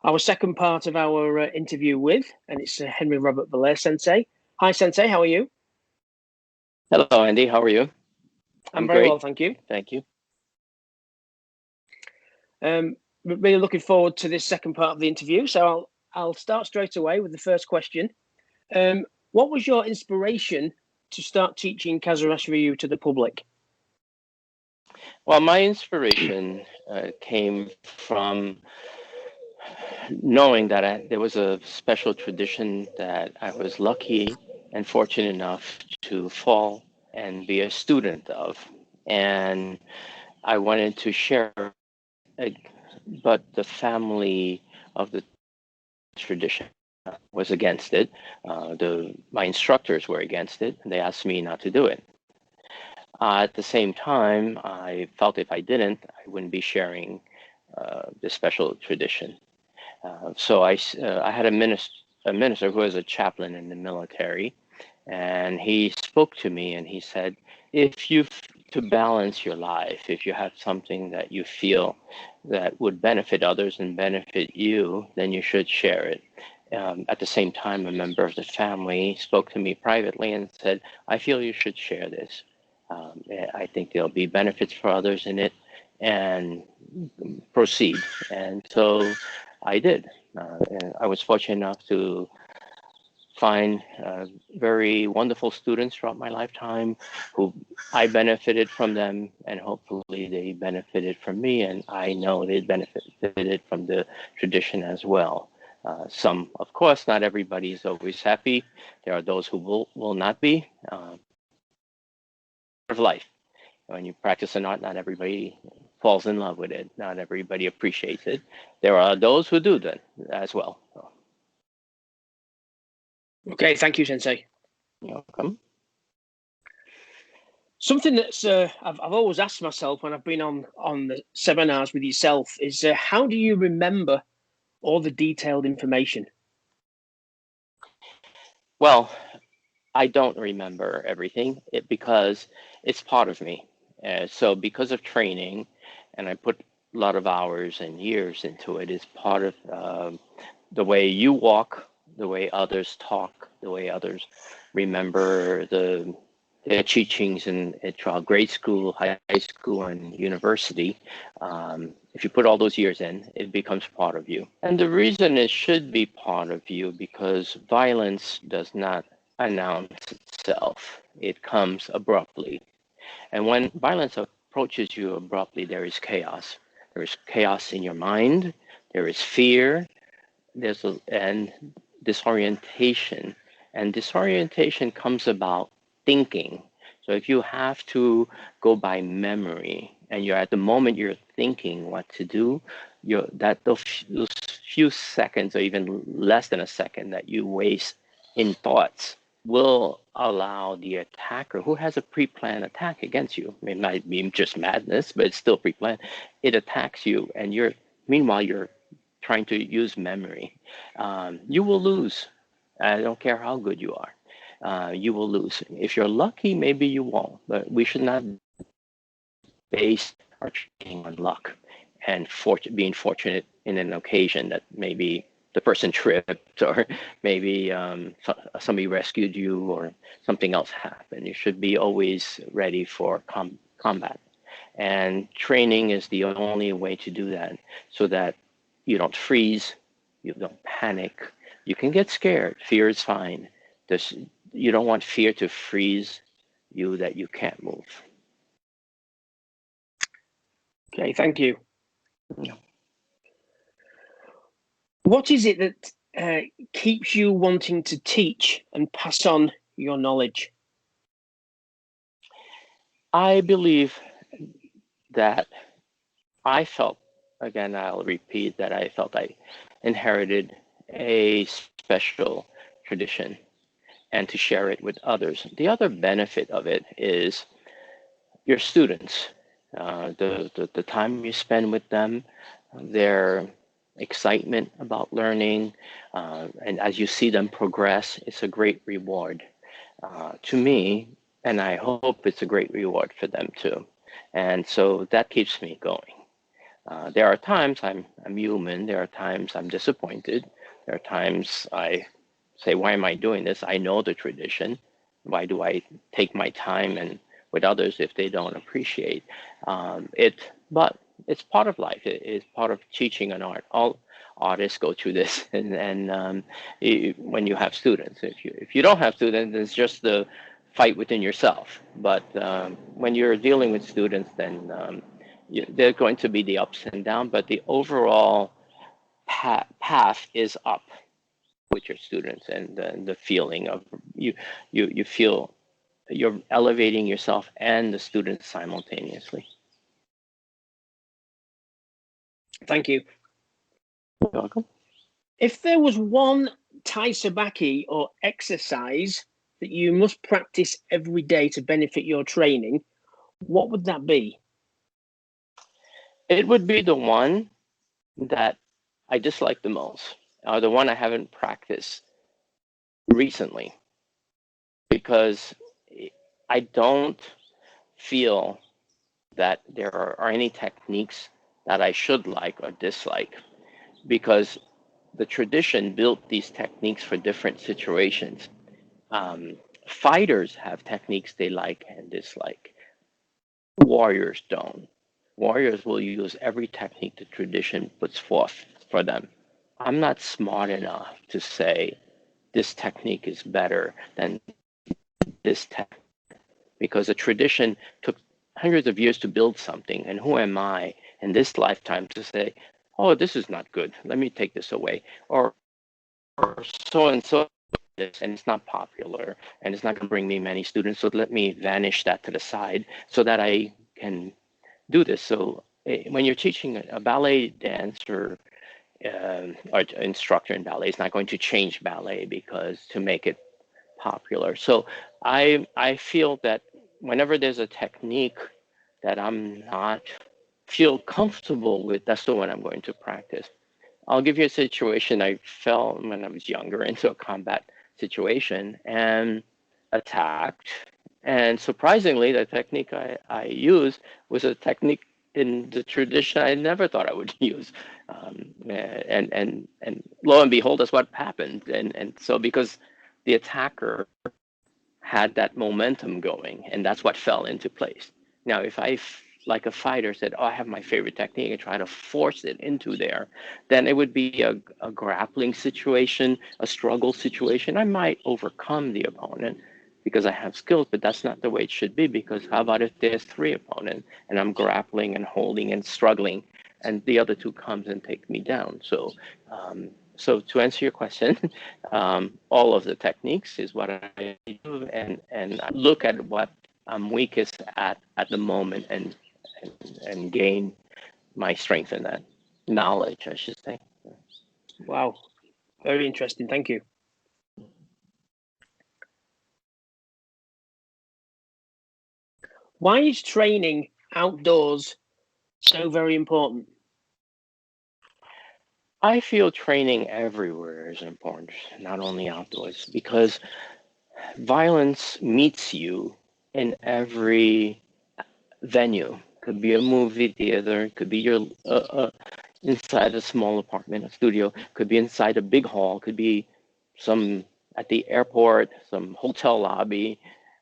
our second part of our interview with, and it's Henri Robert Vilaire Sensei. Hi, Sensei, how are you? Hello, Andy, how are you? I'm very great. Well, thank you. Thank you. Really looking forward to this second part of the interview. So I'll start straight away with the first question. What was your inspiration to start teaching Kaze Arashi Ryu to the public? Well, my inspiration came from knowing that there was a special tradition that I was lucky and fortunate enough to fall and be a student of. And I wanted to share, but the family of the tradition was against it. My instructors were against it, and they asked me not to do it. At the same time, I felt if I didn't, I wouldn't be sharing this special tradition. So I had a minister who was a chaplain in the military, and he spoke to me and he said, if you to balance your life, if you have something that you feel that would benefit others and benefit you, then you should share it. At the same time, a member of the family spoke to me privately and said, I feel you should share this. I think there'll be benefits for others in it, and proceed. And so I did. And I was fortunate enough to find very wonderful students throughout my lifetime who I benefited from them, and hopefully they benefited from me, and I know they benefited from the tradition as well. Some, of course, not everybody is always happy. There are those who will not be. Of life. When you practice an art, not everybody falls in love with it. Not everybody appreciates it. There are those who do that as well. Okay, thank you, Sensei. You're welcome. Something that's I've always asked myself when I've been on the seminars with yourself is how do you remember all the detailed information? Well, I don't remember everything because it's part of me. So because of training, and I put a lot of hours and years into it, it's part of the way you walk, the way others talk, the way others remember the teachings in grade school, high school, and university. If you put all those years in, it becomes part of you. And the reason it should be part of you because violence does not announce itself. It comes abruptly. And when violence approaches you abruptly, there is chaos. There is chaos in your mind. There is fear. And disorientation. And disorientation comes about thinking. So if you have to go by memory and you're at the moment you're thinking what to do, those few seconds or even less than a second that you waste in thoughts will allow the attacker who has a pre-planned attack against you. It might be just madness, but it's still pre-planned. It attacks you, and meanwhile you're trying to use memory. You will lose. I don't care how good you are. You will lose. If you're lucky, maybe you won't. But we should not base our training on luck and being fortunate in an occasion that maybe the person tripped or maybe somebody rescued you or something else happened. You should be always ready for combat. And training is the only way to do that so that you don't freeze, you don't panic. You can get scared. Fear is fine. You don't want fear to freeze you that you can't move. Okay, thank you. Yeah. What is it that keeps you wanting to teach and pass on your knowledge? I believe that I felt, again, I'll repeat that I felt I inherited a special tradition and to share it with others. The other benefit of it is your students, the time you spend with them, their excitement about learning, and as you see them progress, it's a great reward to me, and I hope it's a great reward for them too. And so that keeps me going. There are times I'm human. There are times I'm disappointed. There are times I say, why am I doing this? I know the tradition. Why do I take my time and with others if they don't appreciate it? But it's part of life. It's part of teaching an art. All artists go through this, and when you have students, if you don't have students, it's just the fight within yourself. But when you're dealing with students, then there's going to be the ups and downs, but the overall path is up with your students, and the feeling of you feel you're elevating yourself and the students simultaneously. Thank you. You're welcome. If there was one Tai Sabaki or exercise that you must practice every day to benefit your training, what would that be? It would be the one that I dislike the most, or the one I haven't practiced recently, because I don't feel that there are any techniques that I should like or dislike, because the tradition built these techniques for different situations. Fighters have techniques they like and dislike. Warriors don't. Warriors will use every technique the tradition puts forth for them. I'm not smart enough to say this technique is better than this technique, because a tradition took hundreds of years to build something, and who am I in this lifetime to say, oh, this is not good, let me take this away, or so and so this, and it's not popular, and it's not going to bring me many students, so let me vanish that to the side so that I can do this. So when you're teaching a ballet dancer or instructor in ballet, is not going to change ballet because to make it popular. So I feel that whenever there's a technique that I'm not feel comfortable with, that's the one I'm going to practice. I'll give you a situation. I fell when I was younger into a combat situation and attacked. And surprisingly, the technique I used was a technique in the tradition I never thought I would use. And lo and behold, that's what happened. And so because the attacker had that momentum going, and that's what fell into place. Now, if I, like a fighter, said, "Oh, I have my favorite technique," and try to force it into there, then it would be a grappling situation, a struggle situation. I might overcome the opponent because I have skills, but that's not the way it should be. Because how about if there's three opponents and I'm grappling and holding and struggling, and the other two comes and take me down? So to answer your question, all of the techniques is what I do, and I look at what I'm weakest at the moment, and gain my strength in that knowledge, I should say. Wow, very interesting. Thank you. Why is training outdoors so very important? I feel training everywhere is important, not only outdoors, because violence meets you in every venue. Could be a movie theater, could be your inside a small apartment, a studio, could be inside a big hall, could be some at the airport, some hotel lobby,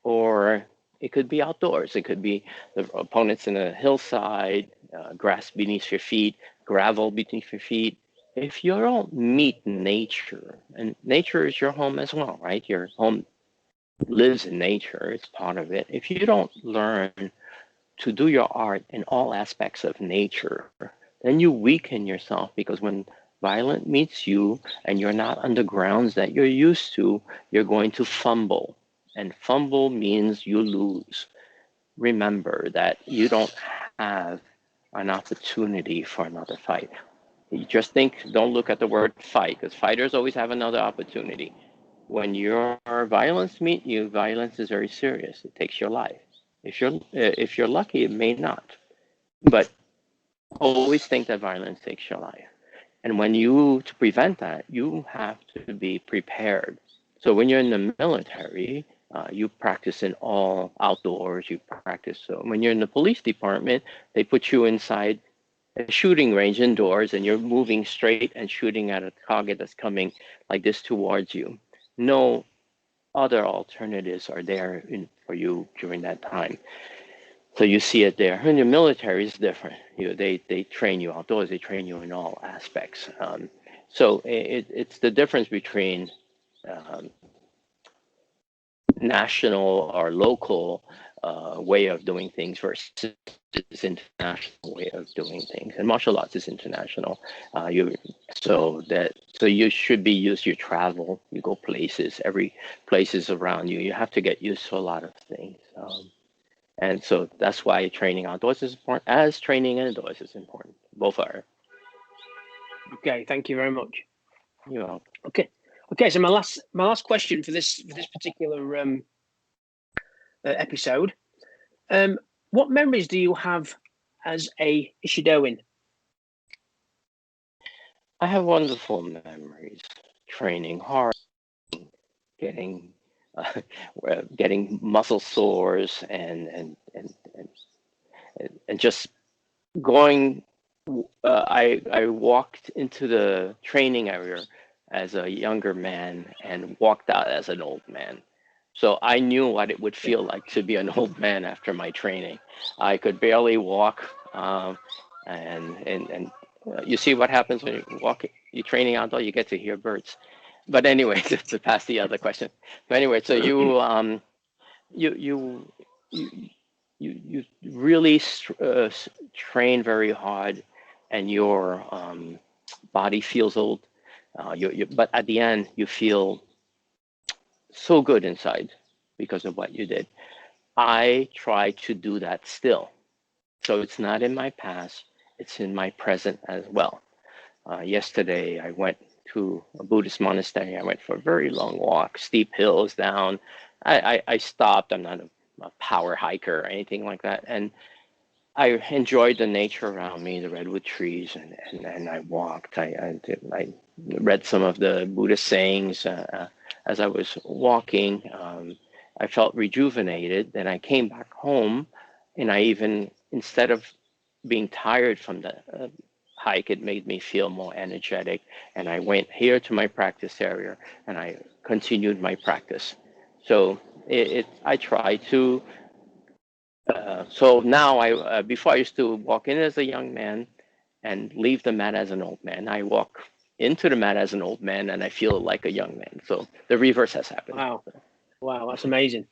or it could be outdoors. It could be the opponents in a hillside, grass beneath your feet, gravel beneath your feet. If you don't meet nature, and nature is your home as well, right? Your home lives in nature, it's part of it. If you don't learn to do your art in all aspects of nature, then you weaken yourself, because when violence meets you and you're not on the grounds that you're used to, you're going to fumble. And fumble means you lose. Remember that you don't have an opportunity for another fight. You just think, don't look at the word fight, because fighters always have another opportunity. When your violence meets you, violence is very serious. It takes your life. If you're lucky, it may not. But always think that violence takes your life. And to prevent that, you have to be prepared. So when you're in the military, you practice in all outdoors, you practice. So when you're in the police department, they put you inside a shooting range indoors and you're moving straight and shooting at a target that's coming like this towards you. No other alternatives are there for you during that time. So you see it there. In the military, it's different. They train you outdoors. They train you in all aspects. So it's the difference between um, national or local way of doing things versus international way of doing things. And martial arts is international. So you should be used. You travel, you go places. Every place is around you. You have to get used to a lot of things. And so that's why training outdoors is important, as training indoors is important. Both are. Okay, thank you very much. You're welcome. Okay. So my last question for this particular episode. What memories do you have as a Ishidoin? I have wonderful memories. Training hard, getting muscle sores, and just going. I walked into the training area as a younger man and walked out as an old man. So I knew what it would feel like to be an old man after my training. I could barely walk, and you see what happens when you walk. You're training outdoor, you get to hear birds. But anyway, to pass the other question. But anyway, so you really train very hard, and your body feels old. But at the end, you feel so good inside because of what you did. I try to do that still. So it's not in my past, it's in my present as well. Yesterday, I went to a Buddhist monastery. I went for a very long walk, steep hills down. I stopped. I'm not a power hiker or anything like that. And I enjoyed the nature around me, the redwood trees, and I walked. I read some of the Buddhist sayings as I was walking. I felt rejuvenated. Then I came back home, and instead of being tired from the hike, it made me feel more energetic. And I went here to my practice area, and I continued my practice. So I try to. So now before I used to walk in as a young man and leave the mat as an old man. I walk into the mat as an old man and I feel like a young man. So the reverse has happened. Wow, that's amazing.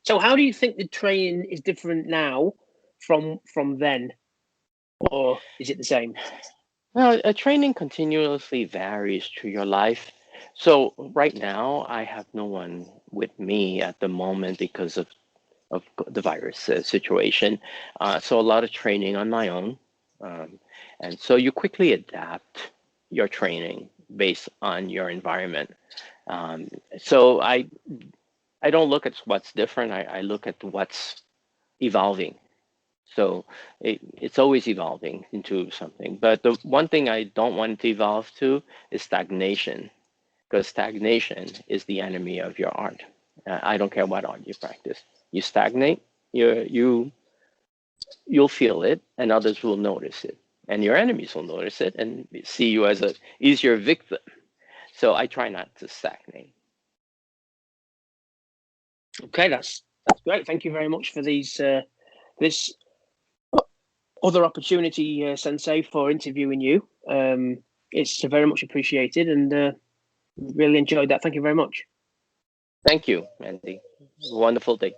So how do you think the training is different now from then, or is it the same? Well, training continuously varies through your life. So right now, I have no one with me at the moment because of the virus situation. So a lot of training on my own. And so you quickly adapt your training based on your environment. So I don't look at what's different. I look at what's evolving. So it's always evolving into something. But the one thing I don't want to evolve to is stagnation, because stagnation is the enemy of your art. I don't care what art you practice. You stagnate, you'll feel it, and others will notice it, and your enemies will notice it and see you as a easier victim. So I try not to stagnate. Okay, that's great. Thank you very much for this other opportunity, Sensei, for interviewing you. It's very much appreciated, and really enjoyed that. Thank you very much. Thank you, Andy. Wonderful day.